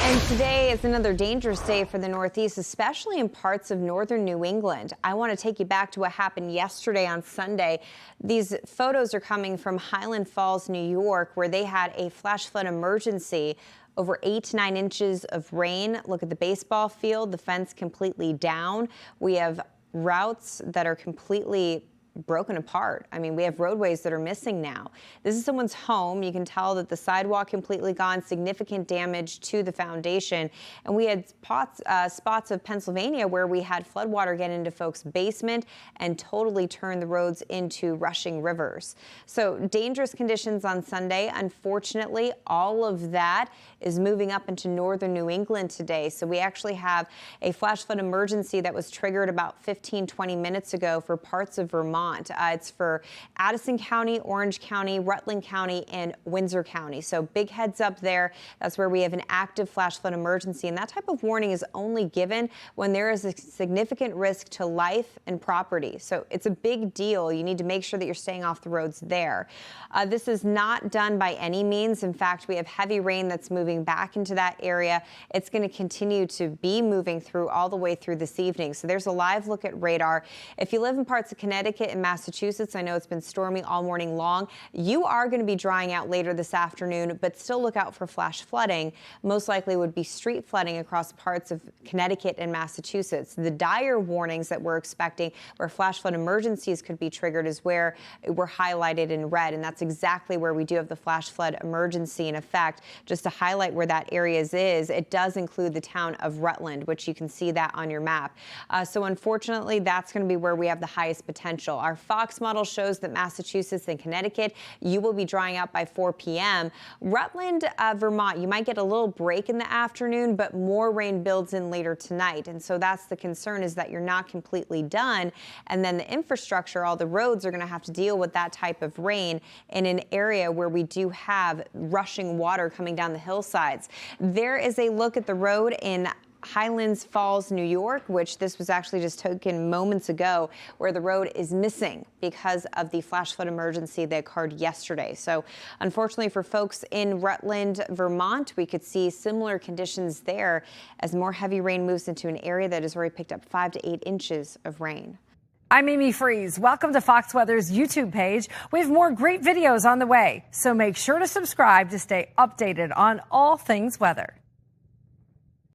And today is another dangerous day for the Northeast, especially in parts of northern New England. I want to take you back to what happened yesterday on Sunday. These photos are coming from Highland Falls, New York, where they had a flash flood emergency. Over 8 to 9 inches of rain. Look at the baseball field, the fence completely down. We have routes that are completely broken apart. I mean, we have roadways that are missing now. This is someone's home. You can tell that the sidewalk completely gone, significant damage to the foundation. And we had spots of Pennsylvania where we had floodwater get into folks' basement and totally turn the roads into rushing rivers. So dangerous conditions on Sunday. Unfortunately, all of that is moving up into northern New England today. So we actually have a flash flood emergency that was triggered about 15-20 minutes ago for parts of Vermont. It's for Addison County, Orange County, Rutland County, and Windsor County. So big heads up there. That's where we have an active flash flood emergency. And that type of warning is only given when there is a significant risk to life and property. So it's a big deal. You need to make sure that you're staying off the roads there. This is not done by any means. In fact, we have heavy rain that's moving back into that area. It's going to continue to be moving through all the way through this evening. So there's a live look at radar. If you live in parts of Connecticut and Massachusetts, I know it's been stormy all morning long. You are going to be drying out later this afternoon, but still look out for flash flooding. Most likely would be street flooding across parts of Connecticut and Massachusetts. The dire warnings that we're expecting where flash flood emergencies could be triggered is where we're highlighted in red, and that's exactly where we do have the flash flood emergency in effect. Just to highlight where that area is, it does include the town of Rutland, which you can see that on your map. So unfortunately, that's going to be where we have the highest potential. Our Fox model shows that Massachusetts and Connecticut, you will be drying out by 4 p.m. Rutland, Vermont, you might get a little break in the afternoon, but more rain builds in later tonight. And so that's the concern, is that you're not completely done. And then the infrastructure, all the roads are going to have to deal with that type of rain in an area where we do have rushing water coming down the hillsides. There is a look at the road in Highlands Falls, New York, which this was actually just taken moments ago, where the road is missing because of the flash flood emergency that occurred yesterday. So unfortunately for folks in Rutland, Vermont, we could see similar conditions there as more heavy rain moves into an area that has already picked up 5 to 8 inches of rain. I'm Amy Freeze. Welcome to Fox Weather's YouTube page. We have more great videos on the way, so make sure to subscribe to stay updated on all things weather.